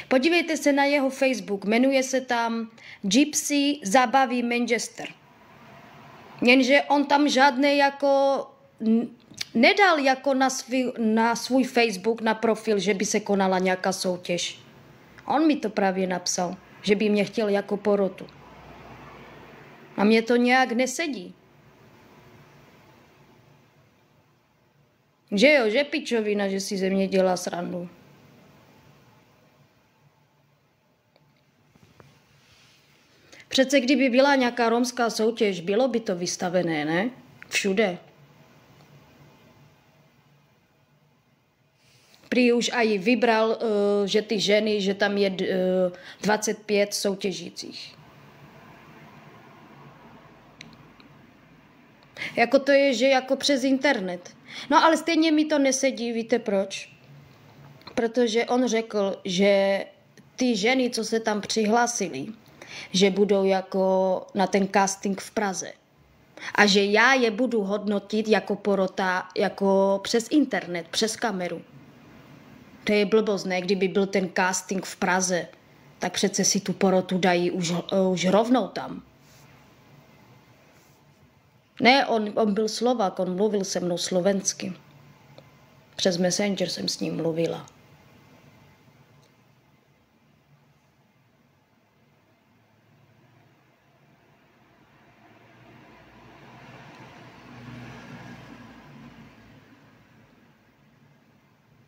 Podívejte se na jeho Facebook, jmenuje se tam Gypsy Zábavy Manchester. Jenže on tam žádné jako nedal jako na svůj Facebook, na profil, že by se konala nějaká soutěž. On mi to právě napsal, že by mě chtěl jako porotu. A mě to nějak nesedí. Že jo, že pičovina, že si ze mě dělá srandu. Přece kdyby byla nějaká romská soutěž, bylo by to vystavené, ne? Všude. Prý už aj vybral, že ty ženy, že tam je 25 soutěžících. Jako to je, že jako přes internet. No ale stejně mi to nesedí, víte proč? Protože on řekl, že ty ženy, co se tam přihlásily, že budou jako na ten casting v Praze. A že já je budu hodnotit jako porota, jako přes internet, přes kameru. To je blbost, ne? Kdyby byl ten casting v Praze, tak přece si tu porotu dají už rovnou tam. Ne, on byl Slovák, on mluvil se mnou slovensky. Přes Messenger jsem s ním mluvila.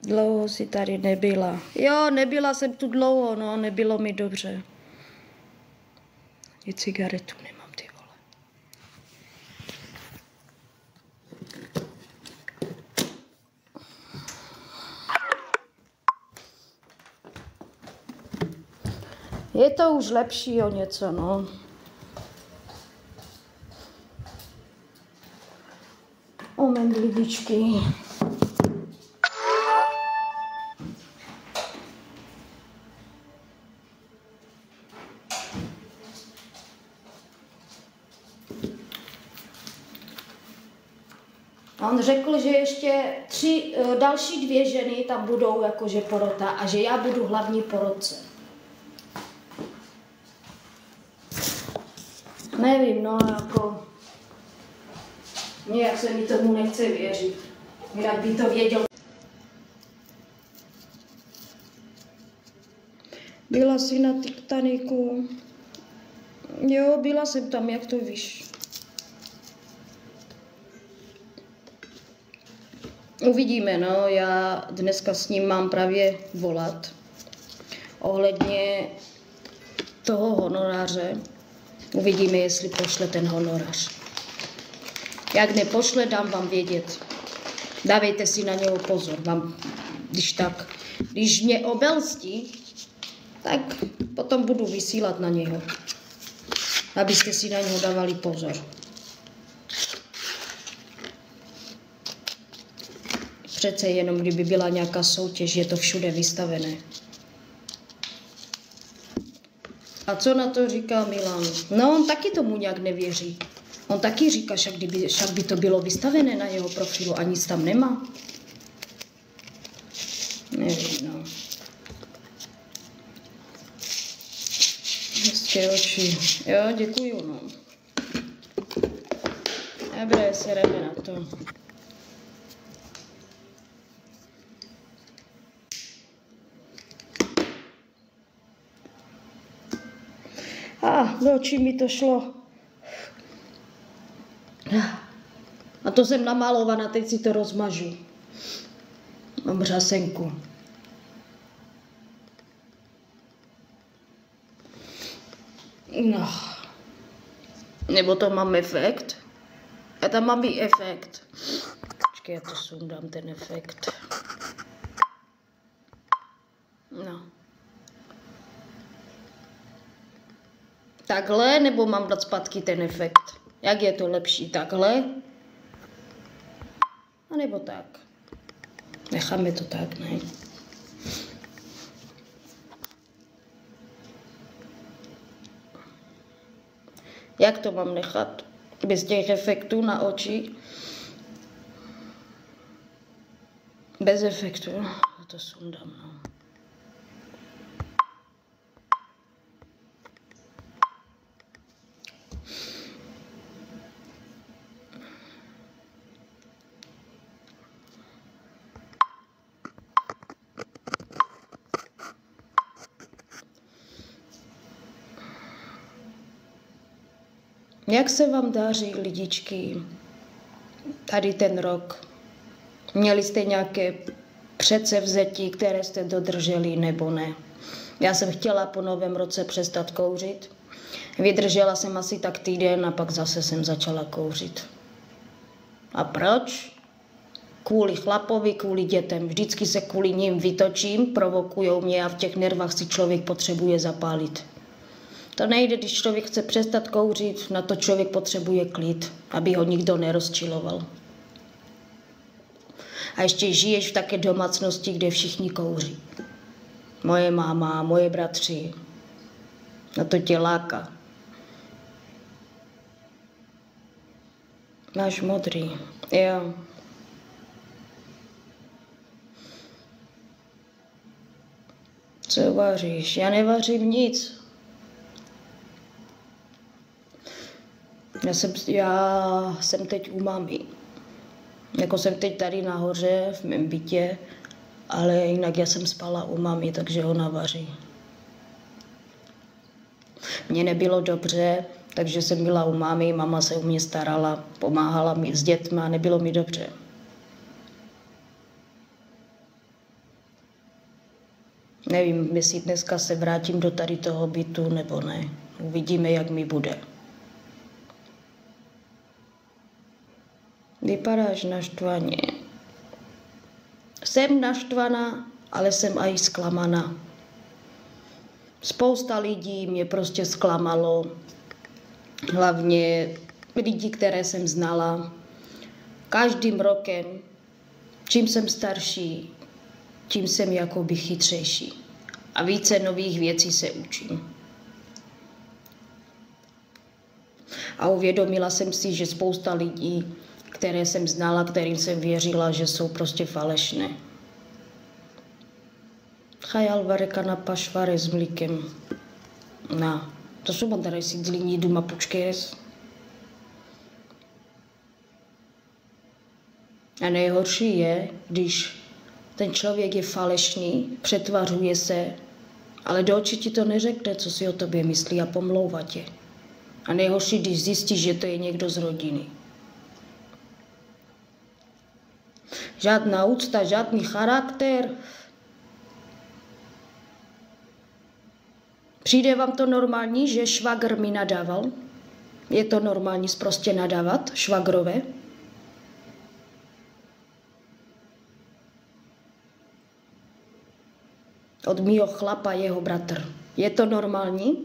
Dlouho si tady nebyla. Jo, nebyla jsem tu dlouho, no, nebylo mi dobře. I cigaretu nemám, ty vole. Je to už lepší o něco, no. Moment, lidičky. A on řekl, že ještě další 2 ženy tam budou jakože porota a že já budu hlavní porotce. Nevím, no jako... Nějak se mi tomu nechce věřit. Jinak by to věděl. Byla jsi na Titaniku? Jo, byla jsem tam, jak to víš. Uvidíme, no, já dneska s ním mám právě volat ohledně toho honoráře. Uvidíme, jestli pošle ten honorář. Jak nepošle, dám vám vědět. Dávejte si na něho pozor. Když mě obelstí, tak potom budu vysílat na něho. Abyste si na něho dávali pozor. Přece jenom, kdyby byla nějaká soutěž, je to všude vystavené. A co na to říká Milan? No, on taky tomu nějak nevěří. On taky říká, však by to bylo vystavené na jeho profilu a nic tam nemá. Nevím, no. Hezké oči. Jo, děkuju, no. Dobré, sereme na to. Do očí mi to šlo. A to jsem namalovaná, teď si to rozmažu. Mám řasenku. No. Nebo to mám efekt? A tam mám i efekt. Počkej, já to sundám, ten efekt. No. Takhle, nebo mám dát zpátky ten efekt? Jak je to lepší? Takhle? A nebo tak? Necháme to tak, ne? Jak to mám nechat? Bez těch efektů na oči? Bez efektu. to sundám, no. Jak se vám daří, lidičky, tady ten rok? Měli jste nějaké předsevzetí, které jste dodrželi, nebo ne? Já jsem chtěla po novém roce přestat kouřit. Vydržela jsem asi tak týden a pak zase jsem začala kouřit. A proč? Kvůli chlapovi, kvůli dětem. Vždycky se kvůli nim vytočím, provokujou mě a v těch nervách si člověk potřebuje zapálit. To nejde, když člověk chce přestat kouřit, na to člověk potřebuje klid, aby ho nikdo nerozčiloval. A ještě žiješ v také domácnosti, kde všichni kouří. Moje máma, moje bratři. A to tě láká. Náš modrý. Jo. Co vaříš? Já nevařím nic. Já jsem teď u mami. Jako jsem teď tady nahoře v mém bytě, ale jinak já jsem spala u mami, takže ona vaří. Mně nebylo dobře, takže jsem byla u mámy, mama se o mě starala, pomáhala mi s dětma, nebylo mi dobře. Nevím, jestli dneska se vrátím do tady toho bytu, nebo ne. Uvidíme, jak mi bude. Vypadáš naštvaně. Jsem naštvaná, ale jsem aj zklamaná. Spousta lidí mě prostě zklamalo. Hlavně lidi, které jsem znala. Každým rokem, čím jsem starší, tím jsem jakoby chytřejší. A více nových věcí se učím. A uvědomila jsem si, že spousta lidí, které jsem znala, kterým jsem věřila, že jsou prostě falešné. Chajal varekana pašvare s mlíkem. No, to jsou bandary si dlíní duma pučkés. A nejhorší je, když ten člověk je falešný, přetvařuje se, ale do očí ti to neřekne, co si o tobě myslí a pomlouvá tě. A nejhorší, když zjistíš, že to je někdo z rodiny. Žádná úcta, žádný charakter. Přijde vám to normální, že švagr mi nadával? Je to normální prostě nadávat švagrové? Od mýho chlapa jeho bratr. Je to normální?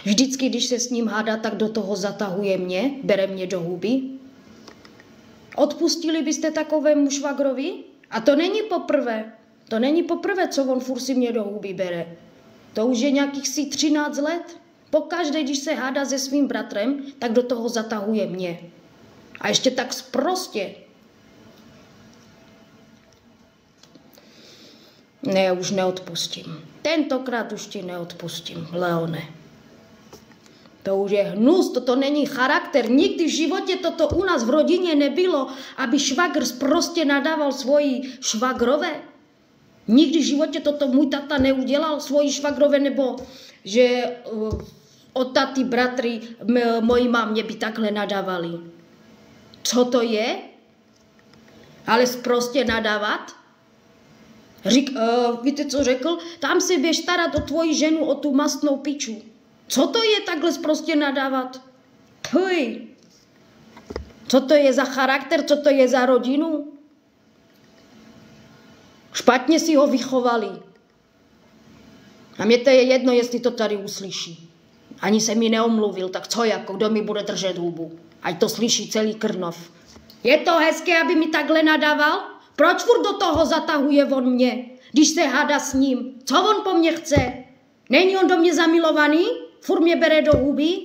Vždycky, když se s ním hádá, tak do toho zatahuje mě, bere mě do huby. Odpustili byste takovému švagrovi? A to není poprvé. To není poprvé, co on furt si mě do huby bere. To už je nějakých 13 let. Pokaždé, když se hádá se svým bratrem, tak do toho zatahuje mě. A ještě tak sprostě. Ne, já už neodpustím. Tentokrát už ti neodpustím, Leone. To už je hnus, toto není charakter. Nikdy v životě toto u nás v rodině nebylo, aby švagr sprostě nadával svoji švagrové. Nikdy v životě toto můj tata neudělal svoji švagrové, nebo že od taty bratry mojí mámě by takhle nadávali. Co to je? Ale sprostě nadávat? Víte, co řekl? Tam se běž starat o tvoji ženu, o tu mastnou piču. Co to je takhle sprostě nadávat? Tuj. Co to je za charakter, co to je za rodinu? Špatně si ho vychovali. A mě to je jedno, jestli to tady uslyší. Ani se mi neomluvil, tak co jako, kdo mi bude držet hubu? Ať to slyší celý Krnov. Je to hezké, aby mi takhle nadával? Proč furt do toho zatahuje on mě, když se hádá s ním? Co on po mně chce? Není on do mě zamilovaný? Furt mě bere do huby?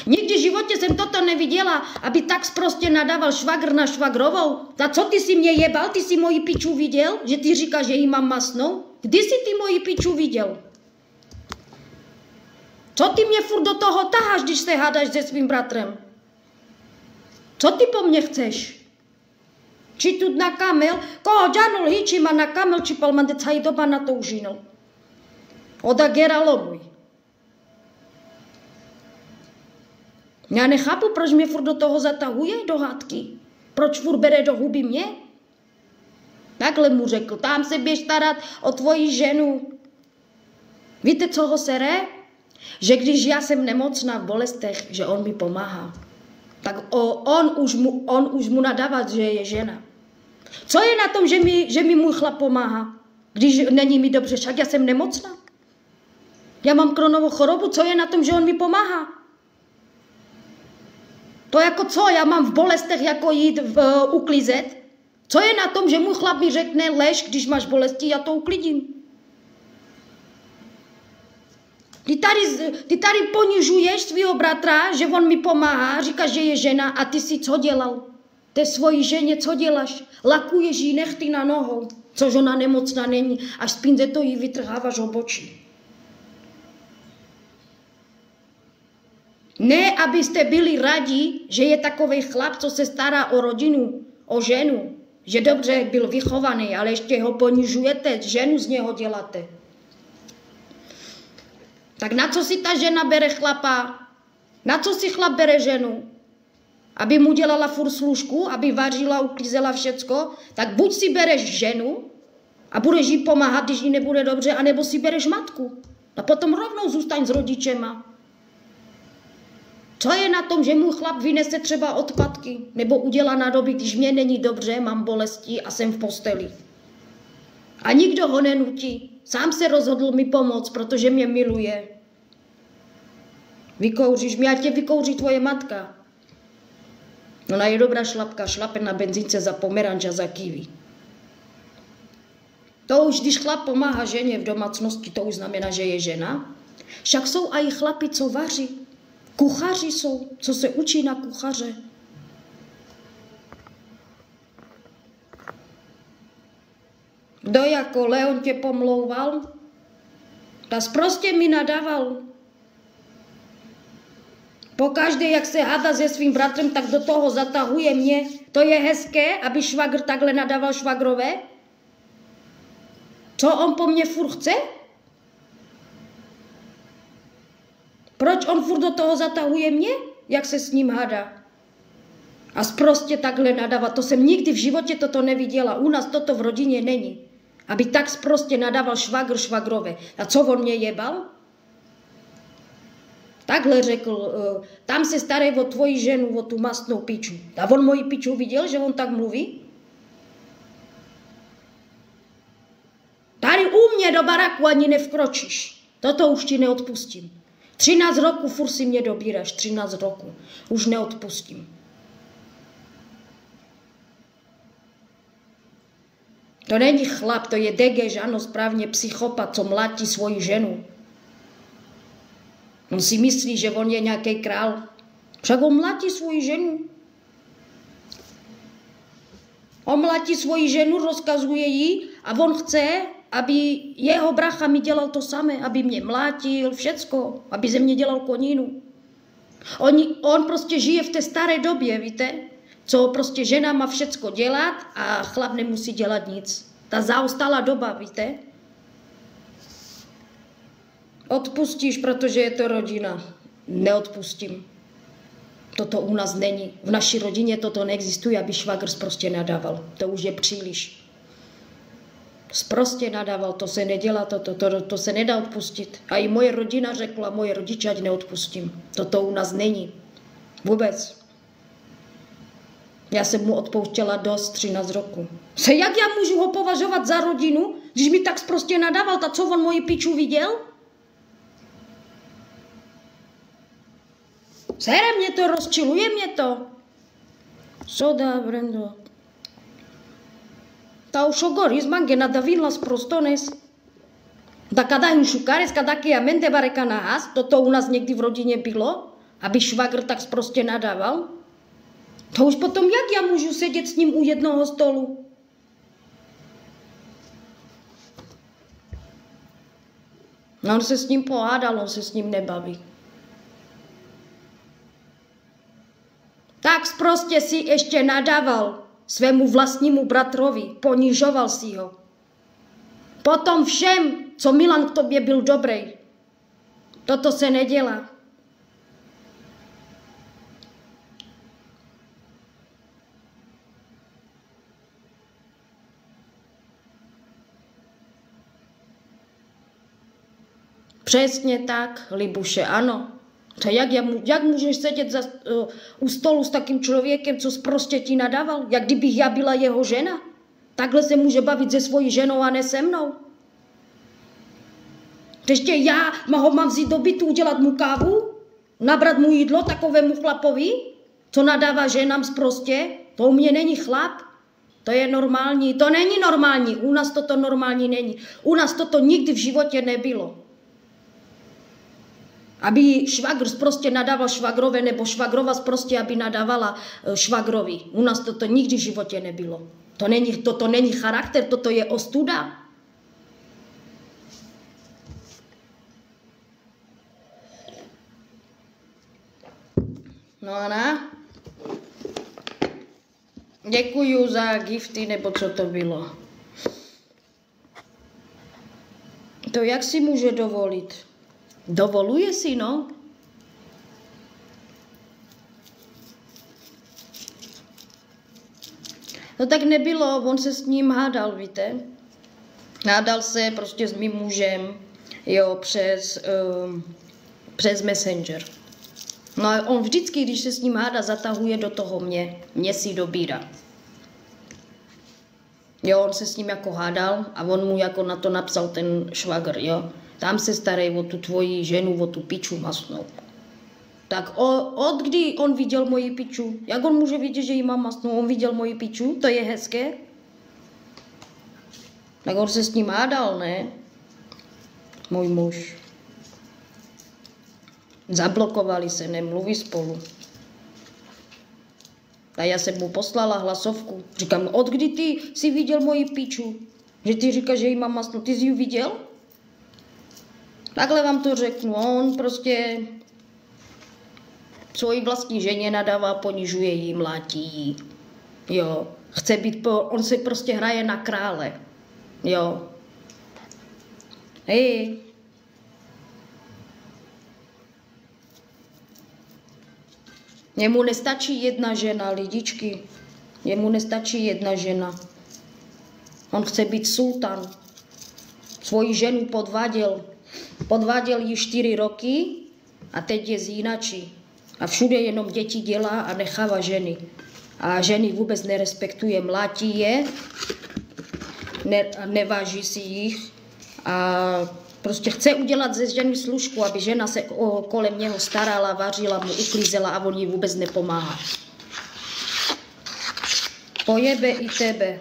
Nikdy v životě jsem toto neviděla, aby tak prostě nadával švagr na švagrovou. A co ty si mě jebal? Ty si moji piču viděl? Že ty říkáš, že jí mám masnou? Kdy jsi ty moji piču viděl? Co ty mě furt do toho taháš, když se hádáš se svým bratrem? Co ty po mně chceš? Či tu na kamel? Koho džanul hiči ma na kamel, či palmande cají doba na to užinul. Oda gera lomuj. Já nechápu, proč mě furt do toho zatahuje, do hádky. Proč furt bere do huby mě? Takhle mu řekl, tam se běž starat o tvoji ženu. Víte, co ho sere? Že když já jsem nemocná v bolestech, že on mi pomáhá. Tak on už mu nadává, že je žena. Co je na tom, že mi můj chlap pomáhá? Když není mi dobře, však já jsem nemocná. Já mám Crohnovou chorobu, co je na tom, že on mi pomáhá? To jako co, já mám v bolestech jako jít uklízet? Co je na tom, že můj chlap mi řekne lež, když máš bolesti, já to uklidím? Ty tady ponižuješ svého bratra, že on mi pomáhá, říkáš, že je žena a ty si co dělal? Té svojí ženě co děláš? Lakuješ jí nechty na nohou, což ona nemocná není, až z pinzeto jí vytrháváš obočí. Ne, abyste byli rádi, že je takový chlap, co se stará o rodinu, o ženu, že dobře byl vychovaný, ale ještě ho ponižujete, ženu z něho děláte. Tak na co si ta žena bere chlapa? Na co si chlap bere ženu? Aby mu dělala furt služku, aby vařila, uklízela všecko? Tak buď si bereš ženu a budeš jí pomáhat, když jí nebude dobře, anebo si bereš matku. A potom rovnou zůstaň s rodičema. Co je na tom, že můj chlap vynese třeba odpadky nebo udělá nádoby, když mě není dobře, mám bolesti a jsem v posteli. A nikdo ho nenutí. Sám se rozhodl mi pomoct, protože mě miluje. Vykouříš mě, ať tě vykouří tvoje matka. Ona je dobrá šlapka, šlape na benzínce za pomeranč a za kiwi. To už, když chlap pomáhá ženě v domácnosti, to už znamená, že je žena. Však jsou i chlapi, co vaří. Kuchaři jsou, co se učí na kuchaře. Kdo jako Leon tě pomlouval? Ta prostě mi nadával. Pokaždé, jak se hádá se svým bratrem, tak do toho zatahuje mě. To je hezké, aby švagr takhle nadával švagrové? Co on po mně furt chce? Proč on furt do toho zatahuje mě? Jak se s ním hádá? A prostě takhle nadává. To jsem nikdy v životě toto neviděla. U nás toto v rodině není. Aby tak prostě nadával švagr švagrové. A co on mě jebal? Takhle řekl, tam se starej o tvoji ženu, o tu mastnou piču. A on moji piču viděl, že on tak mluví? Tady u mě do baraku ani nevkročíš. Toto už ti neodpustím. 13 roků furt si mě dobíráš, 13 roků. Už neodpustím. To není chlap, to je degež, ano, správně psychopat, co mlátí svoji ženu. On si myslí, že on je nějaký král. Však on mlátí svoji ženu. On mlátí svoji ženu, rozkazuje jí a on chce, aby jeho bracha mi dělal to samé, aby mě mlátil, všecko, aby ze mě dělal konínu. On prostě žije v té staré době, víte? Co prostě žena má všecko dělat a chlap nemusí dělat nic. Ta zaostalá doba, víte? Odpustíš, protože je to rodina. Neodpustím. Toto u nás není. V naší rodině toto neexistuje, aby švagr prostě nadával. To už je příliš. Prostě nadával, to se nedělá, to se nedá odpustit. A i moje rodina řekla, moje rodiče, ať neodpustím. Toto u nás není. Vůbec. Já jsem mu odpouštěla dost 13 roku. Jak já můžu ho považovat za rodinu, když mi tak prostě nadával, tak co on moji piču viděl? Sere mě to, rozčiluje mě to. Soda, Brendo. Ta ušogoris mange nadavin las prostones. Da kada hinšukares, kada kiamente barekana has, toto u nás někdy v rodině bylo. aby švagr tak prostě nadával? To už potom jak já můžu sedět s ním u jednoho stolu? No, on se s ním pohádal, on se s ním nebaví. Tak prostě si ještě nadával svému vlastnímu bratrovi, ponižoval si ho. Potom všem, co Milan k tobě byl dobrý. Toto se nedělá. Přesně tak, Libuše, ano. To jak můžeš sedět u stolu s takým člověkem, co prostě ti nadával? Jak kdybych já byla jeho žena? Takhle se může bavit se svojí ženou a ne se mnou. Ještě já ho mám vzít do bytu, udělat mu kávu? Nabrat mu jídlo takovému chlapovi? Co nadává ženám prostě? To u mě není chlap. To je normální. To není normální. U nás toto normální není. U nás toto nikdy v životě nebylo. Aby švagr prostě nadával švagrové, nebo švagrova prostě, aby nadávala švagrovi. U nás toto nikdy v životě nebylo. Toto není charakter, toto je ostuda. No a na? Děkuju za gifty, nebo co to bylo. To jak si může dovolit? Dovoluje si, no. No tak nebylo, on se s ním hádal, víte. Hádal se prostě s mým mužem, jo, přes Messenger. No a on vždycky, když se s ním hádá, zatahuje do toho mě si dobírá. Jo, on se s ním jako hádal a on mu jako na to napsal ten švagr, jo. Tam se starej o tu tvoji ženu, o tu piču masnou. Tak od kdy on viděl moji piču? Jak on může vidět, že jí mám masnou? On viděl moji piču? To je hezké? Tak on se s ním hádal, ne? Můj muž. Zablokovali se, nemluví spolu. A já jsem mu poslala hlasovku. Říkám, od kdy ty jsi viděl moji piču? Že ty říkáš, že jí mám masnou. Ty jsi ji viděl? Takhle vám to řeknu. On prostě svojí vlastní ženě nadává, ponižuje jí, mlátí jí. Jo. Chce být, on se prostě hraje na krále. Jo. Hej. Jemu nestačí jedna žena, lidičky. Jemu nestačí jedna žena. On chce být sultan. Svoji ženu podváděl. Podváděl ji 4 roky a teď je zjínačí. A všude jenom děti dělá a nechává ženy. A ženy vůbec nerespektuje, mlátí je, neváží si jich a prostě chce udělat ze ženy služku, aby žena se kolem něho starala, vařila mu, uklízela a on jí vůbec nepomáhá. Pojebe i tebe.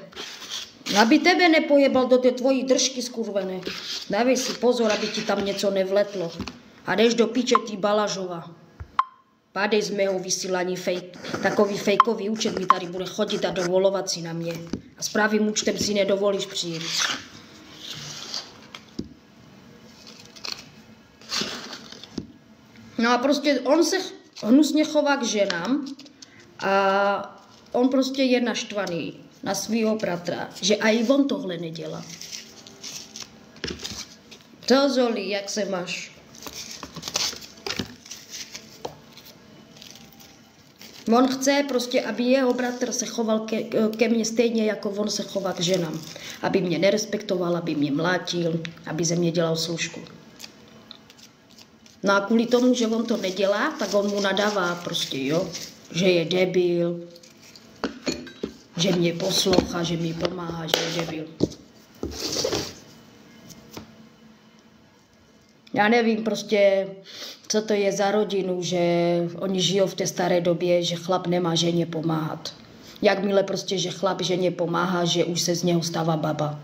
Aby tebe nepojebal do té tvojí držky skurvené. Dávej si pozor, aby ti tam něco nevletlo. A jdeš do piče ty Balažova. Pádej z mého vysílání takový fejkový účet mi tady bude chodit a dovolovat si na mě. A s pravým účtem si nedovolíš přijít. No a prostě on se hnusně chová k ženám a on prostě je naštvaný na svýho bratra, že i on tohle nedělá. To Zoli, jak se máš? On chce prostě, aby jeho bratr se choval ke mně stejně, jako on se chová k ženám. Aby mě nerespektoval, aby mě mlátil, aby ze mě dělal služku. No a kvůli tomu, že on to nedělá, tak on mu nadává prostě, jo, že je debil, že mě poslouchá, že mi pomáhá, že je debil. Já nevím prostě, co to je za rodinu, že oni žijou v té staré době, že chlap nemá ženě pomáhat. Jakmile prostě, že chlap ženě pomáhá, že už se z něho stává baba.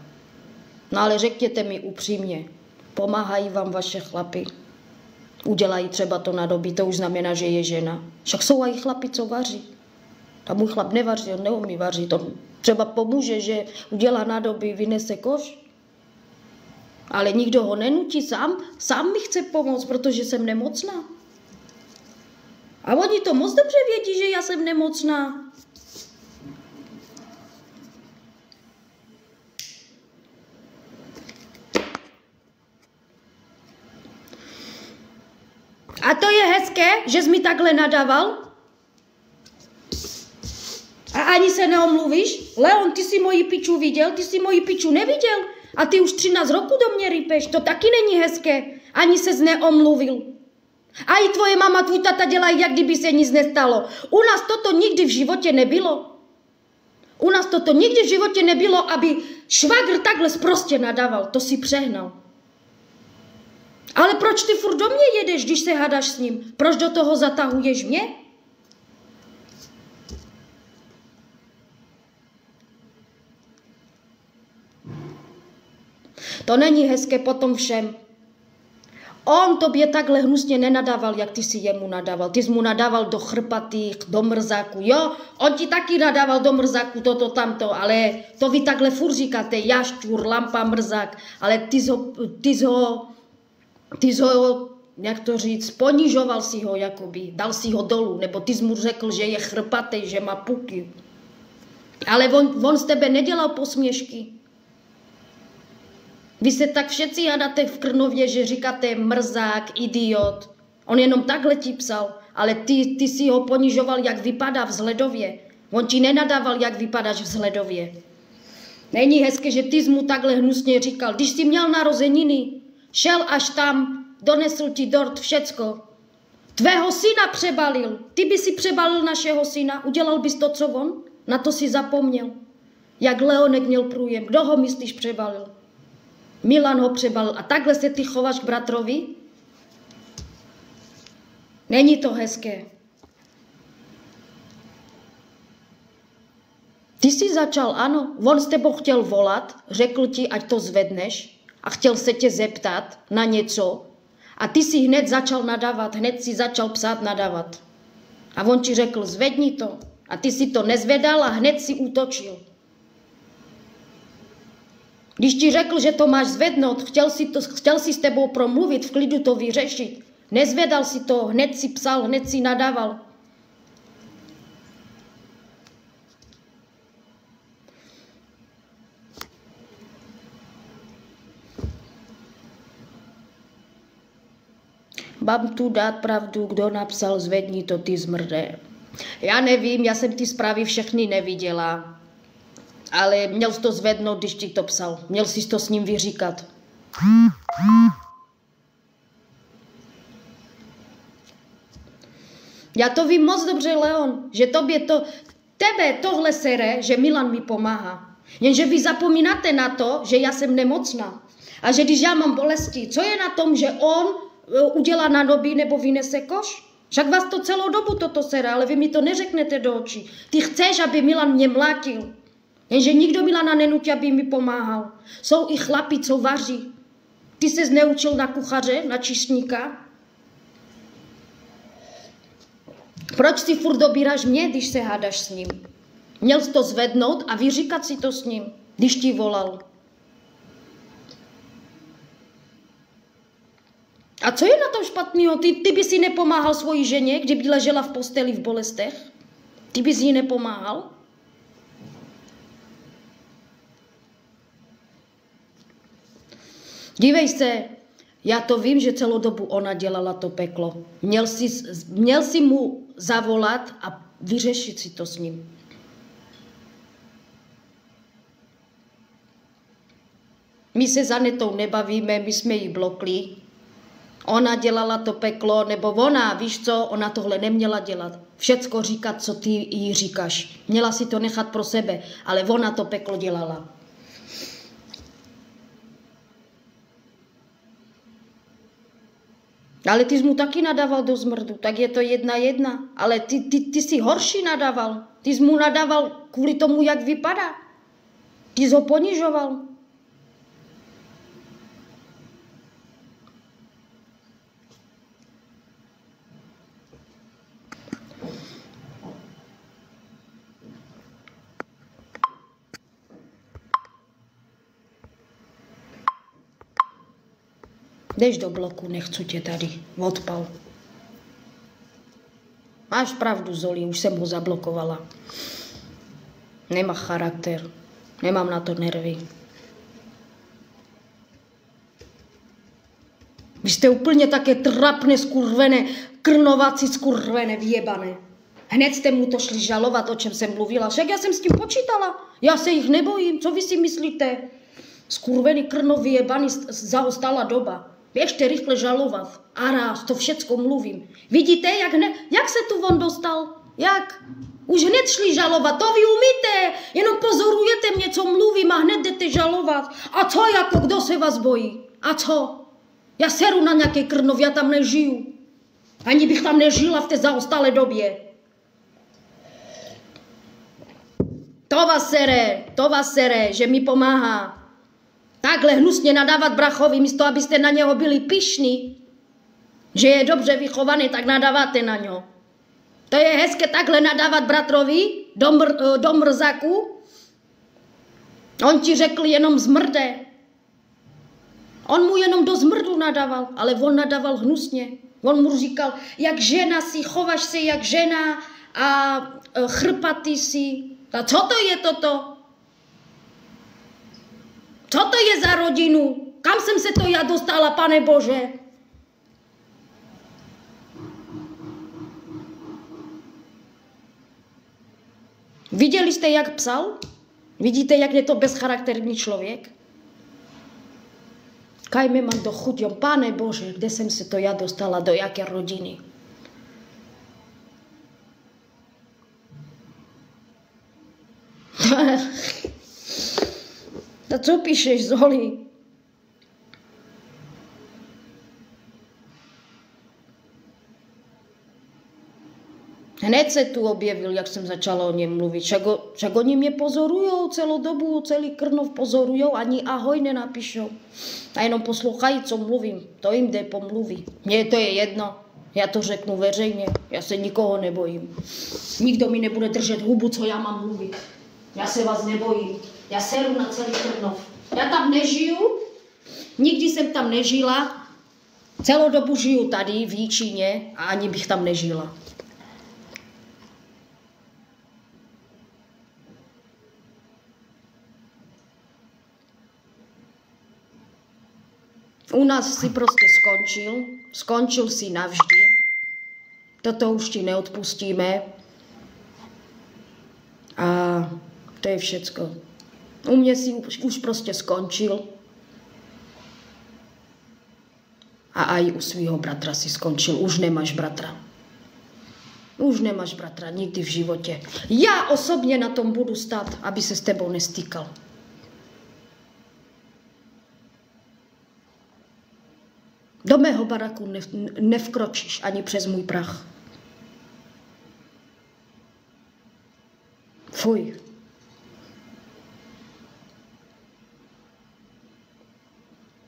No ale řekněte mi upřímně, pomáhají vám vaše chlapy? udělají třeba to nádobí, to už znamená, že je žena. Však jsou i chlapi, co vaří. A můj chlap nevaří, on neumí vařit. On třeba pomůže, že udělá nádobí, vynese koš. Ale nikdo ho nenutí, sám mi chce pomoct, protože jsem nemocná. A oni to moc dobře vědí, že já jsem nemocná. A to je hezké, že jsi mi takhle nadával? A ani se neomluvíš? Leon, ty jsi moji piču viděl, ty jsi moji piču neviděl. A ty už 13 roku do mě rypeš, to taky není hezké. Ani ses neomluvil. A i tvoje mama, tvůj tata dělají, jak kdyby se nic nestalo. U nás toto nikdy v životě nebylo. U nás toto nikdy v životě nebylo, aby švagr takhle sprostě nadával. To si přehnal. Ale proč ty furt do mě jedeš, když se hádáš s ním? Proč do toho zatahuješ mě? To není hezké potom všem. On tobě takhle hnusně nenadával, jak ty si jemu nadával. Ty jsi mu nadával do chrpatých, do mrzáku. Jo, on ti taky nadával do mrzáku, toto, tamto, ale to vy takhle furt říkáte, jašťur, lampa, mrzák, ale ty jsi ho, jak to říct, ponižoval si ho, jakoby, dal si ho dolů, nebo ty jsi mu řekl, že je chrpatý, že má puky. Ale on z tebe nedělal posměšky. Vy se tak všetci hádáte v Krnově, že říkáte mrzák, idiot. On jenom takhle ti psal, ale ty si ho ponižoval, jak vypadá vzhledově. On ti nenadával, jak vypadáš vzhledově. Není hezké, že ty jsi mu takhle hnusně říkal. Když jsi měl narozeniny, šel až tam, donesl ti dort, všecko. Tvého syna přebalil. Ty by si přebalil našeho syna, udělal bys to, co on? Na to si zapomněl. Jak Leonek měl průjem. Kdo ho myslíš přebalil? Milan ho přebalil. A takhle se ty chováš k bratrovi? Není to hezké. Ty jsi začal, ano, on s tebou chtěl volat, řekl ti, ať to zvedneš a chtěl se tě zeptat na něco a ty si hned začal nadávat, hned si začal psát nadávat. A on ti řekl, zvedni to. A ty si to nezvedal a hned si útočil. Když ti řekl, že to máš zvednout, chtěl si s tebou promluvit, v klidu to vyřešit. Nezvedal si to, hned si psal, hned si nadával. Mám tu dát pravdu, kdo napsal zvedni to, ty zmrdé. Já nevím, já jsem ty zprávy všechny neviděla. Ale měl jsi to zvednout, když ti to psal. Měl jsi to s ním vyříkat. Já to vím moc dobře, Leon, že tebe tohle sere, že Milan mi pomáhá. Jenže vy zapomínáte na to, že já jsem nemocná. A že když já mám bolesti, co je na tom, že on udělá nádobí nebo vynese koš? Však vás to celou dobu toto sere, ale vy mi to neřeknete do očí. Ty chceš, aby Milan mě mlátil. Jenže nikdo Milana nenutí, aby mi pomáhal. Jsou i chlapi, co vaří. Ty ses neučil na kuchaře, na číšníka? Proč si furt dobíráš mě, když se hádáš s ním? Měl jsi to zvednout a vyříkat si to s ním, když ti volal. A co je na tom špatného? Ty by si nepomáhal svojí ženě, kdyby ležela v posteli v bolestech? Ty bys jí nepomáhal? Dívej se, já to vím, že celou dobu ona dělala to peklo. Měl si mu zavolat a vyřešit si to s ním. My se za Netou nebavíme, my jsme ji blokli. Ona dělala to peklo, nebo ona, víš co, ona tohle neměla dělat. Všecko říkat, co ty jí říkáš. Měla si to nechat pro sebe, ale ona to peklo dělala. Ale ty jsi mu taky nadával do zmrdu, tak je to 1-1. Ale ty jsi horší nadával. Ty jsi mu nadával kvůli tomu, jak vypadá. Ty jsi ho ponižoval. Jdeš do bloku, nechci tě tady. Odpal. Máš pravdu, Zoli, už jsem ho zablokovala. Nemá charakter. Nemám na to nervy. Vy jste úplně také trapné, skurvené, krnovací, skurvené, vyjebané. Hned jste mu to šli žalovat, o čem jsem mluvila. Však já jsem s tím počítala. Já se jich nebojím. Co vy si myslíte? Skurvený, krno, vyjebaný, zaostala doba. Běžte rychle žalovat. A ráz, to všecko mluvím. Vidíte, jak se tu on dostal? Jak? Už hned šli žalovat, to vy umíte. Jenom pozorujete mě, co mluvím a hned jdete žalovat. A co jako, kdo se vás bojí? A co? Já seru na nějaké Krnov, já tam nežiju. Ani bych tam nežila v té zaostalé době. To vás sere, že mi pomáhá. Takhle hnusně nadávat brachovi, místo abyste na něho byli pyšní, že je dobře vychovaný, tak nadáváte na něho. To je hezké takhle nadávat bratrovi do mrzaku. On ti řekl jenom zmrde. On mu jenom do zmrdu nadával, ale on nadával hnusně. On mu říkal, jak žena si, chováš se jak žena a chrpatý si. A co to je toto? Co to je za rodinu? Kam jsem se to já dostala, Pane Bože? Viděli jste, jak psal? Vidíte, jak je to bezcharakterní člověk? Kaj mi mám do chuťom, Pane Bože, kde jsem se to já dostala, do jaké rodiny? A co píšeš, Zoli? Hned se tu objevil, jak jsem začala o něm mluvit. Však oni mě pozorujou celou dobu, celý Krnov pozorujou, ani ahoj nenapíšou. A jenom poslouchají, co mluvím. To jim jde pomluví. Mně to je jedno. Já to řeknu veřejně. Já se nikoho nebojím. Nikdo mi nebude držet hubu, co já mám mluvit. Já se vás nebojím. Já seru na celý Krnov. Já tam nežiju. Nikdy jsem tam nežila. Celou dobu žiju tady v Jíčíně a ani bych tam nežila. U nás si prostě skončil si navždy. Toto už ti neodpustíme. A to je všecko. U mě si už prostě skončil. A i u svého bratra si skončil. Už nemáš bratra. Už nemáš bratra nikdy v životě. Já osobně na tom budu stát, aby se s tebou nestýkal. Do mého baraku nevkročíš ani přes můj prach. Fuj.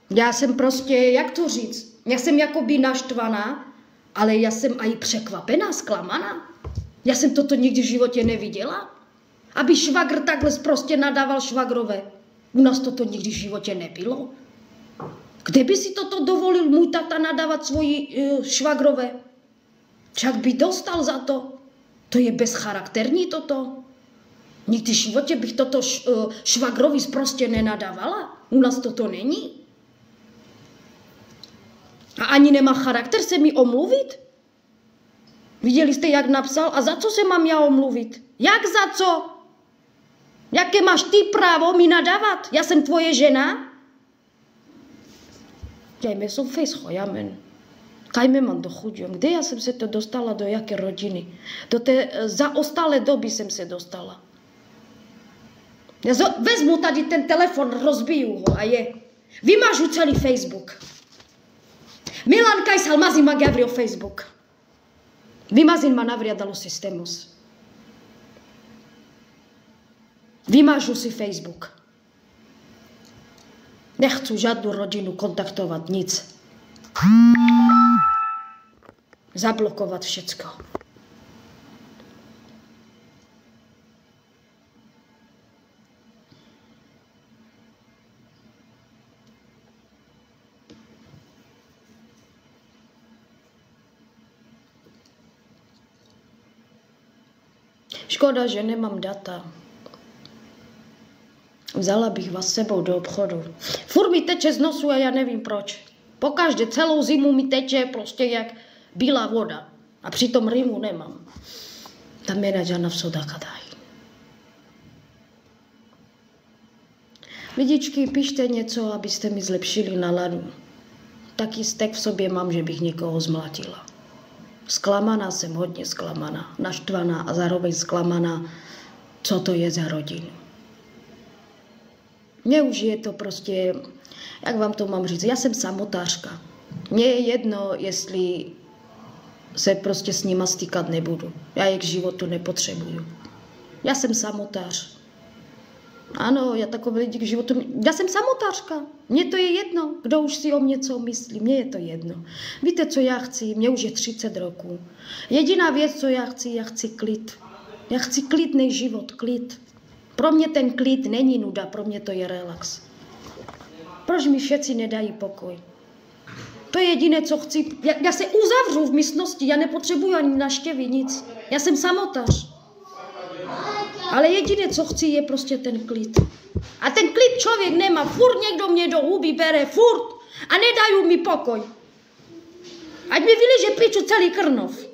Já jsem prostě, jak to říct, já jsem jakoby naštvaná, ale já jsem i překvapená, zklamaná. Já jsem toto nikdy v životě neviděla. Aby švagr takhle prostě nadával švagrové. U nás toto nikdy v životě nebylo. Kde by si toto dovolil můj tata nadávat svoji švagrové? Však by dostal za to. To je bezcharakterní toto. Nikdy v životě bych toto švagrovi prostě nenadávala. U nás toto není. A ani nemá charakter se mi omluvit? Viděli jste, jak napsal? A za co se mám já omluvit? Jak za co? Jaké máš ty právo mi nadávat? Já jsem tvoje žena? Kajme jsou fejscho, jamen. Kajme mám do chudím. Kde já jsem se to dostala, do jaké rodiny? Do té zaostalé doby jsem se dostala. Já vezmu tady ten telefon, rozbiju ho a je. Vymažu celý Facebook. Milan Kajsal mazin ma Gabriel Facebook. Vymazin ma navriadalo systémus. Vymažu si Facebook. Nechci žádnou rodinu kontaktovat, nic. Zablokovat všecko. Škoda, že nemám data. Vzala bych vás sebou do obchodu. Furt mi teče z nosu a já nevím proč. Pokaždé celou zimu mi teče prostě jak bílá voda. A přitom rýmu nemám. Tam je žádná vsoda kadaj. Lidičky, pište něco, abyste mi zlepšili náladu. Taky stek v sobě mám, že bych někoho zmlátila. Zklamaná jsem, hodně zklamaná, naštvaná a zároveň zklamaná, co to je za rodinu. Mně už je to prostě, jak vám to mám říct, já jsem samotářka. Mně je jedno, jestli se prostě s nima stýkat nebudu. Já je k životu nepotřebuju. Já jsem samotář. Ano, já takové lidi k životu... Já jsem samotářka. Mně to je jedno, kdo už si o mě co myslí. Mně je to jedno. Víte, co já chci? Mně už je 30 roků. Jediná věc, co já chci klid. Já chci klidný život, klid. Pro mě ten klid není nuda, pro mě to je relax. Proč mi všetci nedají pokoj? To je jediné, co chci. Já se uzavřu v místnosti, já nepotřebuji ani návštěvy, nic. Já jsem samotář. Ale jediné, co chci, je prostě ten klid. A ten klid člověk nemá. Furt někdo mě do huby bere, furt. A nedají mi pokoj. Ať mi vyliže píču celý Krnov.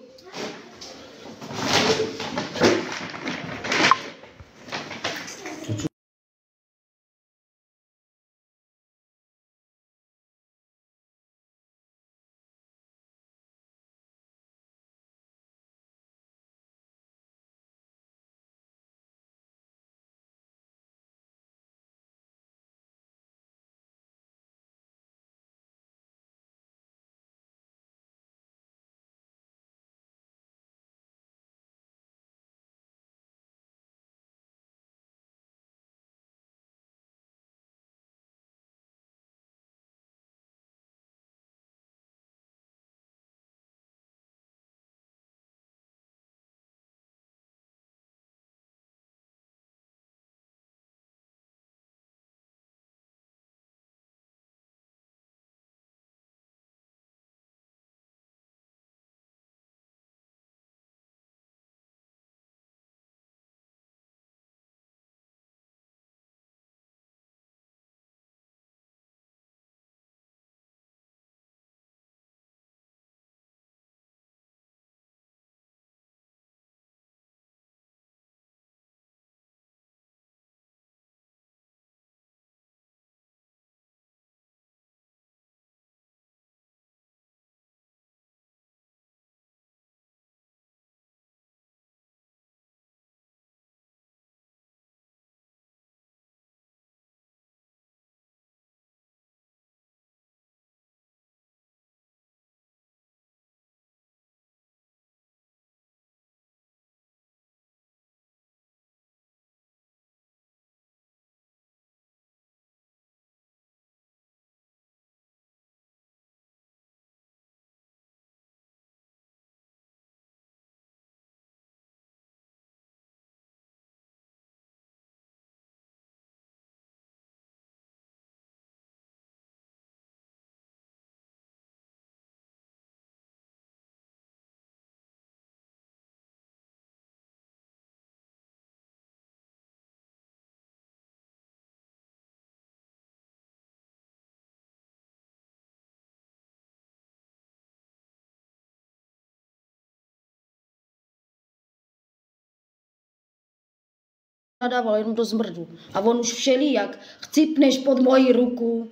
Nadával jenom do zmrdu. A on už všelijak. Chcípneš pod moji ruku,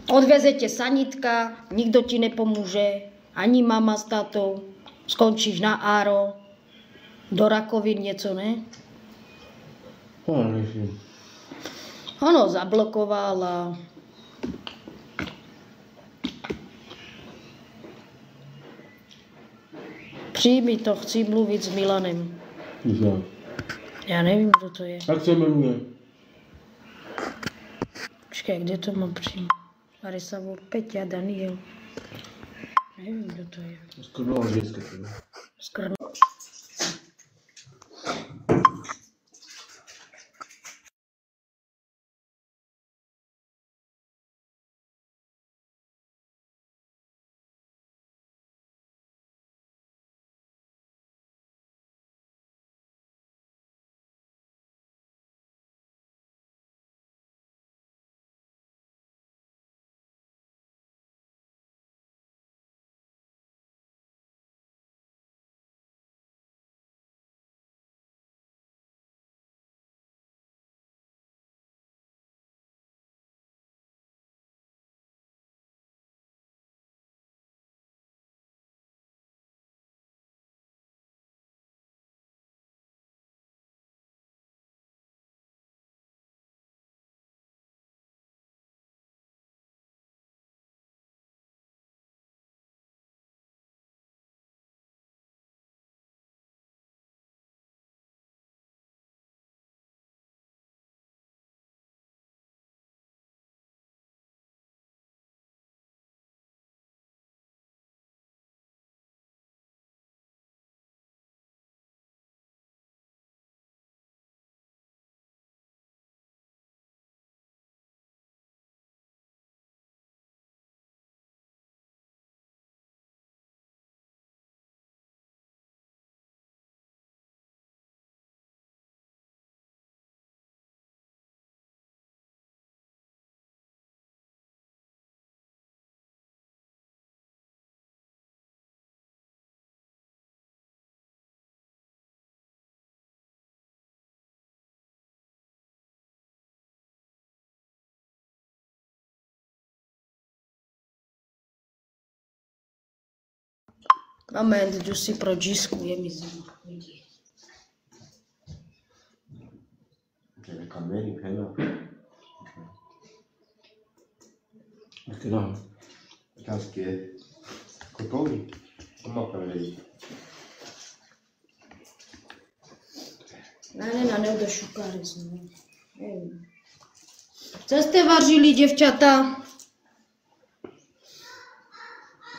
odveze tě sanitka, nikdo ti nepomůže, ani mama s tátou, skončíš na áro, do rakovin něco, ne? Ono zablokoval a... Přijmi to, chci mluvit s Milanem. Kdo? Já nevím, kdo to je. Jak se jmenuje? Počkej, kde to mám přijmout? Larisa Vůr, Peťa, Daniel. Nevím, kdo to je. Skoro anglicky. Skrno. Moment, jdu si pro džisku, je mi zima. Der kann mehr, die Penner. Genau. Kanske kotovi. Oma pravi. Ne, do šukáry jsme. Co jste vařili, děvčata?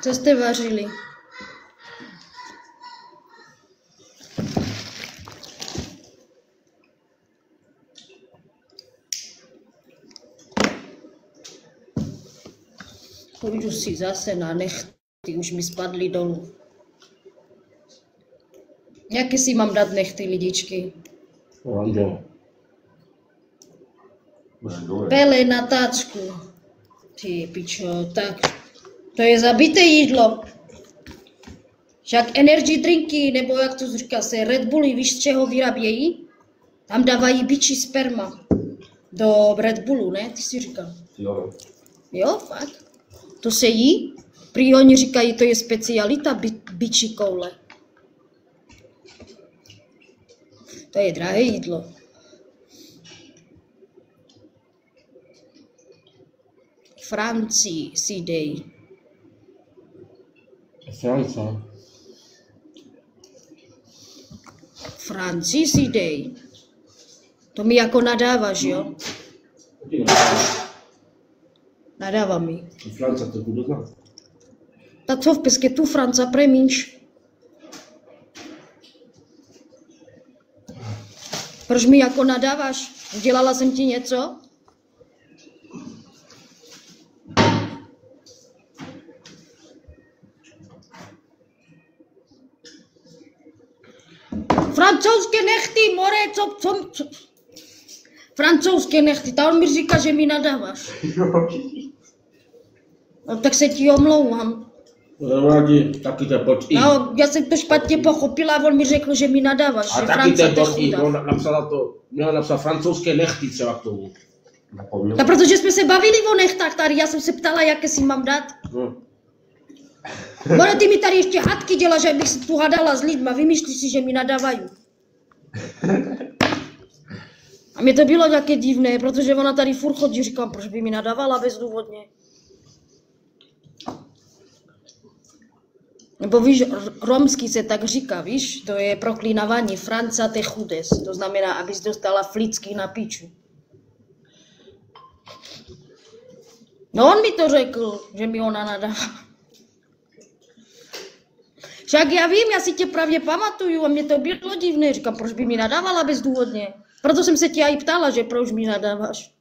Co jste vařili? Půjdu si zase na nechty, už mi spadly dolů. Jaké si mám dát nechty, lidičky? Oranžové. Pele na táčku. Ty pičo, tak. To je zabité jídlo. Však energy drinky, nebo jak to říká se, Red Bully, víš z čeho vyrábějí? Tam dávají bičí sperma. Do Red Bullu, ne? Ty si říkal. Jo. Jo, fakt. To se jí? Prý oni říkají, to je specialita bičí koule. To je drahé jídlo. Francii si dej. Franca. Francii si dej. To mi jako nadáváš, jo? Nadává mi. Franca to budu znát. Tak co v pesке tu Franca premiš? Proč mi jako nadáváš? Udělala jsem ti něco? Francouzské nechty, more, co? Francouzské nechty, ta on mi říká, že mi nadáváš. No, tak se ti omlouvám. Nevadí, taky to počí. No, já jsem to špatně pochopila a on mi řekl, že mi nadáváš, A že taky Franca to je počí, chudá. on napsala to, měla napsat francouzské nechty třeba k tomu. Tak protože jsme se bavili o nechtách tady, já jsem se ptala, jaké si mám dát. No. More, ty mi tady ještě hádky děláš, že bych se tu hádala s lidma, vymýšlíš si, že mi nadávají. A mě to bylo nějaké divné, protože ona tady furt chodí, říkám, proč by mi nadávala bezdůvodně. Nebo víš, romský se tak říká, víš, to je proklínávání Franca te chudes, to znamená, abys dostala flicky na piču. No on mi to řekl, že mi ona nadává. Však já vím, já si tě právě pamatuju a mě to bylo divné, říkám, proč by mi nadávala bezdůvodně. Proto jsem se tě i ptala, že proč mi nadáváš.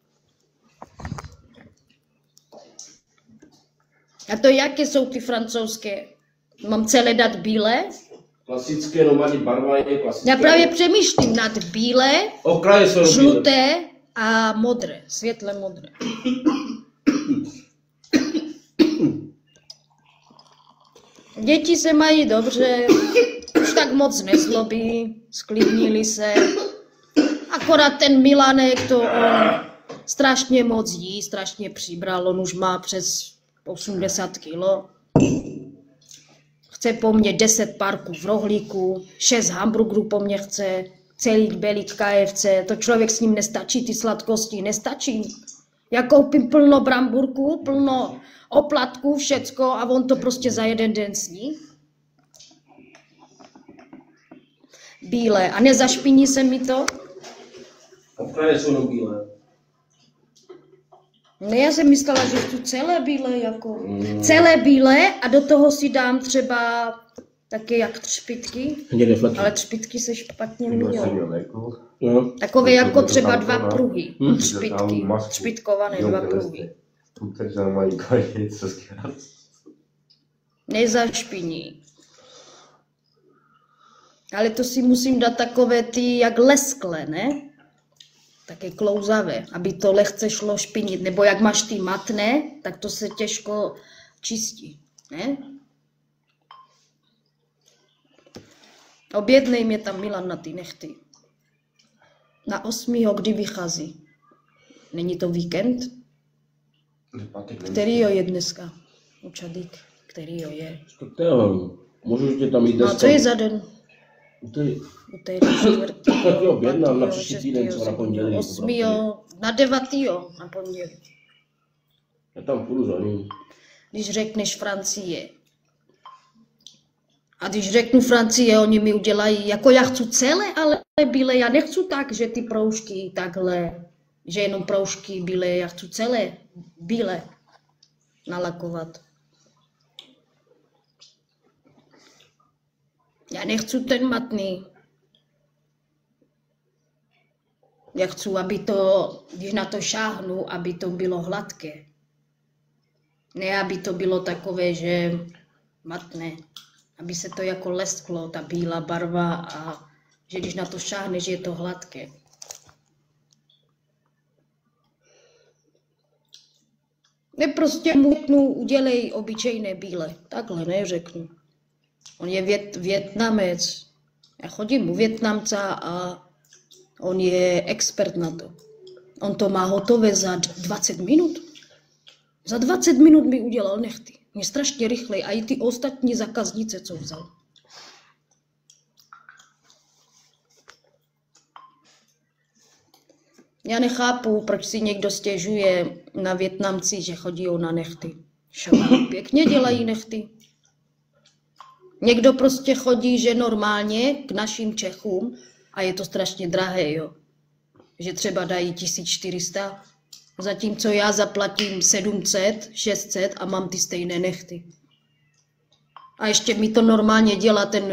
A to jaké jsou ty francouzské? Mám celé dát bílé? Klasické nomadní barva je klasické. Já právě přemýšlím nad bílé, Okraje jsou žluté a modré, světle modré. Děti se mají dobře, už tak moc nezlobí, sklidnili se. Akorát ten Milanek, to on strašně moc jí, strašně přibral, on už má přes 80 kilo. Chce po mně 10 párků v rohlíku, 6 hamburgerů po mně chce, celý belík KFC, to člověk s ním nestačí, ty sladkosti nestačí. Já koupím plno bramburků, plno oplatků, všecko a on to prostě za jeden den sní. Bílé. A nezašpiní se mi to? Okraje jsou bílé. Ne, já jsem myslela, že chci celé bílé, jako celé bílé a do toho si dám třeba také jak třpitky, Hnědé fleky. ale třpitky se špatně Jsem míjou. měl jako. No. Takové jako to třeba tam 2 to, no. pruhy, třpitky, tam masku. třpitkované 2 pruhy. Tutaj, że mají koniec, co zkrat. Nezašpiní. Ale to si musím dát takové ty jak leskle, ne? Také klouzavé, aby to lehce šlo špinit. Nebo jak máš ty matné, tak to se těžko čistí, ne? Objednej mě tam Milan na ty nechty. Na 8. kdy vychází. Není to víkend? Který je dneska? Učadík, který je? 4. Můžu tě tam jít No a dneska? co je za den? Úterý. Úterý, čtvrtý, Tak jo, objednám na pátýho, příští týden, šestýho, co na pondělí. osmýho, na 9. na pondělí. Já tam půjdu za ním. Když řekneš Francie. A když řeknu Francie, oni mi udělají, jako já chci celé, ale bílé, já nechci tak, že ty proužky takhle, že jenom proužky bílé, já chci celé bílé nalakovat. Já nechci ten matný. Já chci, aby to, když na to šáhnu, aby to bylo hladké. Ne, aby to bylo takové, že matné. Aby se to jako lesklo, ta bílá barva a že když na to šáhneš, je to hladké. Ne, prostě mu řeknu, udělej obyčejné bílé. Takhle neřeknu. On je Vietnamec. Já chodím u Vietnamca a on je expert na to. On to má hotové za 20 minut. Za 20 minut mi udělal nechty. Mě strašně rychle a i ty ostatní zákaznice, co vzal. Já nechápu, proč si někdo stěžuje na Vietnamci, že chodí na nechty. Pěkně dělají nechty. Někdo prostě chodí, že normálně k našim Čechům a je to strašně drahé, jo. Že třeba dají 1400, zatímco já zaplatím 700, 600 a mám ty stejné nechty. A ještě mi to normálně dělá ten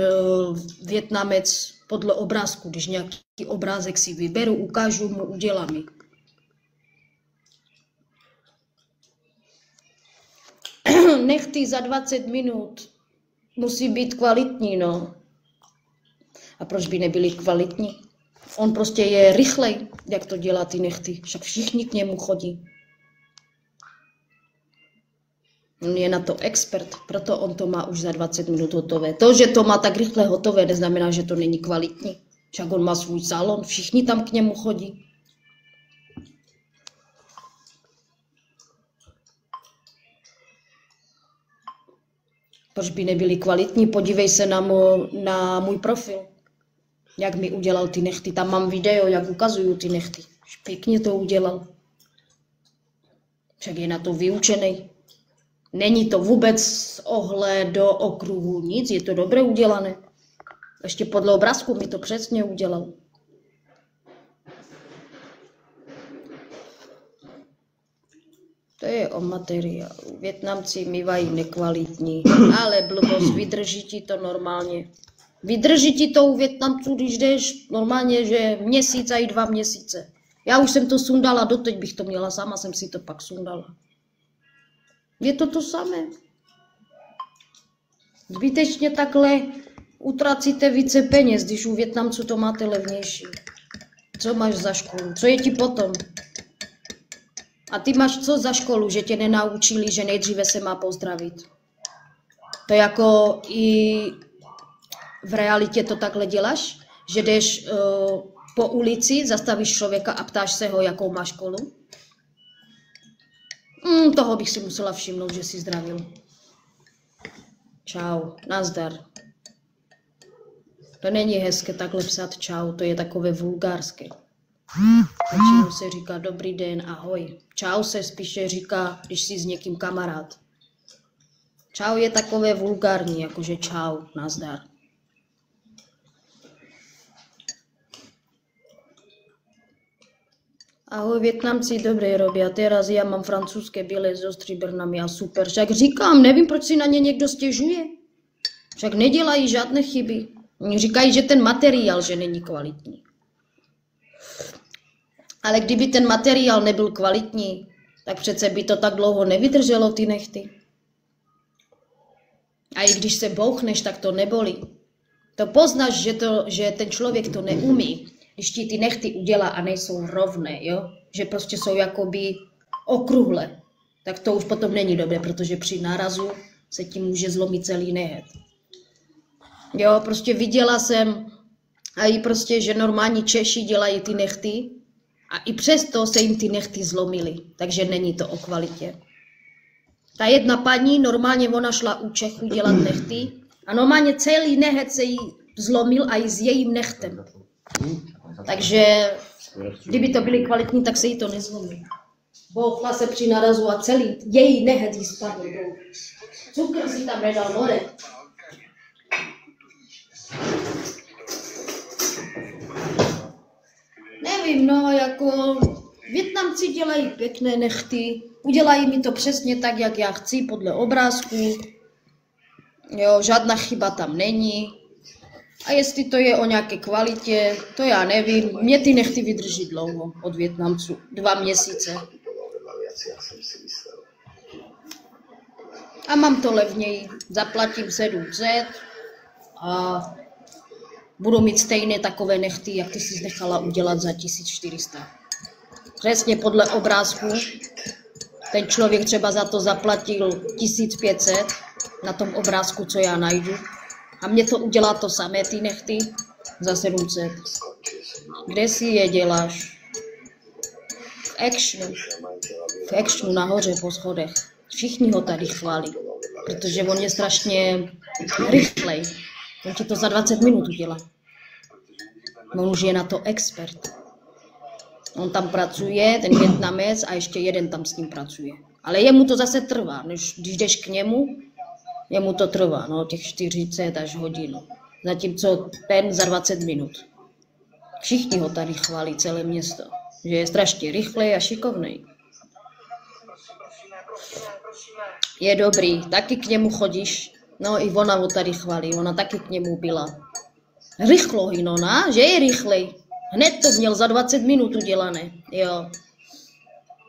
Vietnamec podle obrázku, když nějaký obrázek si vyberu, ukážu mu, udělá mi. Nechty za 20 minut musí být kvalitní, no. A proč by nebyly kvalitní? On prostě je rychlej, jak to dělá ty nechty. Však všichni k němu chodí. On je na to expert, proto on to má už za 20 minut hotové. To, že to má tak rychle hotové, neznamená, že to není kvalitní. Však on má svůj salon, všichni tam k němu chodí. Proč by nebyly kvalitní? Podívej se na můj profil. Jak mi udělal ty nechty. Tam mám video, jak ukazuju ty nechty. Pěkně to udělal. Však je na to vyučený. Není to vůbec ohled do okruhu nic, je to dobře udělané. Ještě podle obrázku mi to přesně udělal. To je o materiálu. Vietnamci mývají nekvalitní, ale blbost, vydrží ti to normálně. Vydrží ti to u Vietnamců, když jdeš normálně, že měsíc a i 2 měsíce. Já už jsem to sundala, doteď bych to měla, sama jsem si to pak sundala. Je to to samé. Zbytečně takhle utracíte více peněz, když u Vietnamců to máte levnější. Co máš za školu? Co je ti potom? A ty máš co za školu, že tě nenaučili, že nejdříve se má pozdravit? To jako i v realitě to takhle děláš? Že jdeš po ulici, zastavíš člověka a ptáš se ho, jakou má školu? Toho bych si musela všimnout, že si zdravil. Čau, nazdar. To není hezké takhle psát čau, to je takové vulgárské. Většinou se říká dobrý den, ahoj. Čau se spíše říká, když jsi s někým kamarád. Čau je takové vulgární, jakože čau, nazdar. Ahoj, Vietnamci dobré robí a teraz já mám francouzské bílé s stříbrnami a super. Však říkám, nevím, proč si na ně někdo stěžuje. Však nedělají žádné chyby. Oni říkají, že ten materiál, že není kvalitní. Ale kdyby ten materiál nebyl kvalitní, tak přece by to tak dlouho nevydrželo ty nechty. A i když se bouchneš, tak to nebolí. To poznáš, že ten člověk to neumí, když ti ty nechty udělá a nejsou rovné, jo? Že prostě jsou jakoby okruhle, tak to už potom není dobré, protože při nárazu se ti může zlomit celý nehet. Jo, prostě viděla jsem a i prostě, že normální Češi dělají ty nechty a i přesto se jim ty nechty zlomily, takže není to o kvalitě. Ta jedna paní, normálně ona šla u Čechů dělat nechty A normálně celý nehet se jí zlomil a i s jejím nechtem. Takže kdyby to byly kvalitní, tak se jí to nezlomí. Bouchla se při narazu a celý její nehet jí spadl dolů. Cukr si tam nedal, more. Nevím, no, jako Vietnamci dělají pěkné nechty, udělají mi to přesně tak, jak já chci, podle obrázku. Jo, žádná chyba tam není. A jestli to je o nějaké kvalitě, to já nevím. Mě ty nechty vydrží dlouho od Vietnamců. 2 měsíce. A mám to levněji. Zaplatím 700 a budu mít stejné takové nechty, jak ty jsi nechala udělat za 1400. Přesně podle obrázku. Ten člověk třeba za to zaplatil 1500 na tom obrázku, co já najdu. A mě to udělá to samé, ty nechty, za 700. Kde si je děláš? V Actionu. V Actionu nahoře po schodech. Všichni ho tady chválí, protože on je strašně rychlej. On ti to za 20 minut udělá. On už je na to expert. On tam pracuje, ten Vietnamec, a ještě jeden tam s ním pracuje. Ale jemu to zase trvá, když jdeš k němu, jemu to trvá, no, těch 40 až hodinu. Zatímco ten za 20 minut. Všichni ho tady chválí, celé město, že je strašně rychlej a šikovnej. Je dobrý, taky k němu chodíš. No i ona ho tady chválí, ona taky k němu byla. Rychlo hinona, že je rychlej. Hned to měl za 20 minut udělané, jo.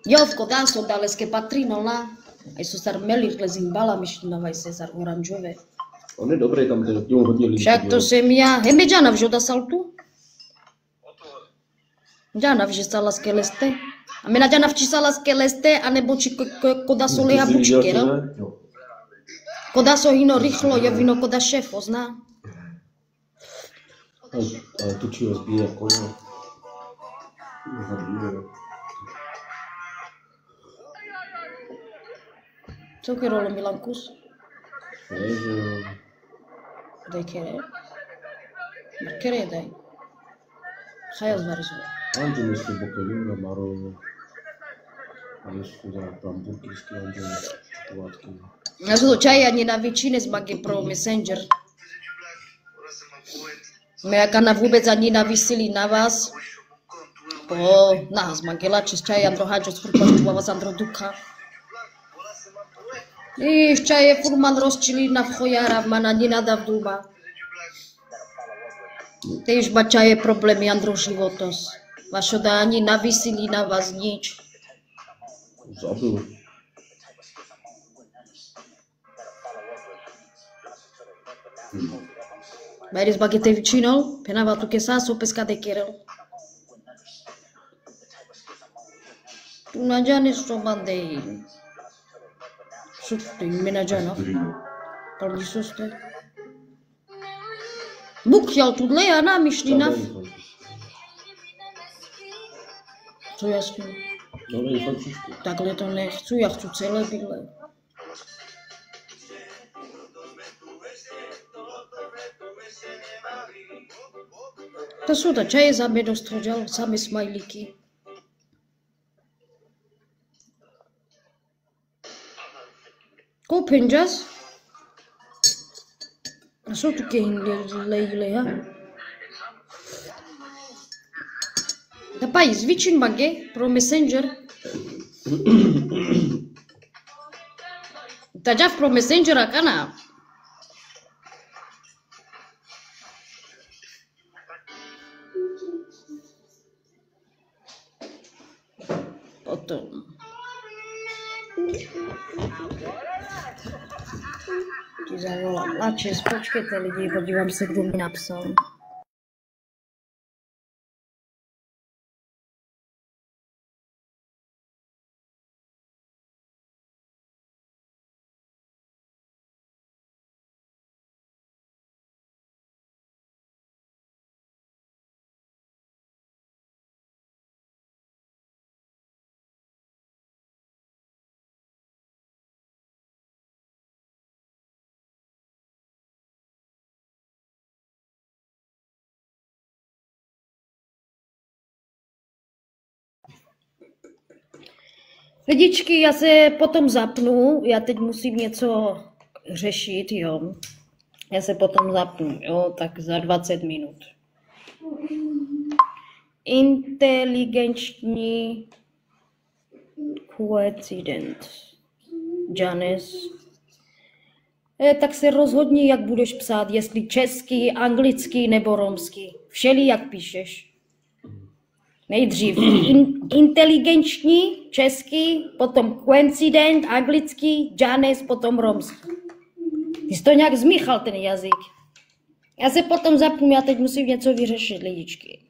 Jo, v Kodáso daleské patří, no na. A jsou star melirle zimbala, myšlina Cezar oranžové. On je dobrý tam, k němu hodně lidí. Však to jsem já. Hembe džana vžoda saltu? Džana vže salaské leste? A my na džana vči salaské leste, anebo či Kodaso liha bučky, no? Kodaso hino rychlo, je vino koda šéf, pozná. Ale tu či ho zbíje koně. Co che rolo Milankus? že Daj kere? Kere daj. Chaya zvarzu. Anđe misli bokelina, marovo. Ali su da tam burkirski anđe čokoladki. Ja su čaj ani na většině z Magie Pro Messenger. Mea na vůbec ani navisili na vás. Po nás Magela či čaj Andro Hadžo sfurpaštova vás Andro Duka. Iš čaj je furman rozčili na vchojara v manani nada v duba. Tež bača je problémy Andro životos. Vašo da ani navisili na vás nič. Zabil. Bailes bagete vicinol, penava tu che sa so pescate kerel. Tu na jane so bandei. Sutti mina jana. Parli soste. Buk jal tu le ana mišlina. Co já s tím? No ne, Františku. Takhle to nechci, já chci celé bydle. To jsou ta čaje za mě dostředěl, sami smajlíky. Koupím jazz. A jsou tu kejhle, ha? Dapají zvětšin bagě pro Messenger. Taďav pro Messengera kanál. Potom. Ti zavolám. Lačes, počkejte lidi, podívám se, kdo mi napsal. Lidičky, já se potom zapnu, já teď musím něco řešit, jo. Já se potom zapnu, jo, tak za 20 minut. Inteligenční koincident. Janes. Tak se rozhodni, jak budeš psát, jestli česky, anglicky nebo romsky. Všeli, jak píšeš. Nejdřív inteligenční, česky, potom koincident, anglicky, Janes, potom romsky. Ty jsi to nějak zmíchal, ten jazyk. Já se potom zapnu, já teď musím něco vyřešit, lidičky.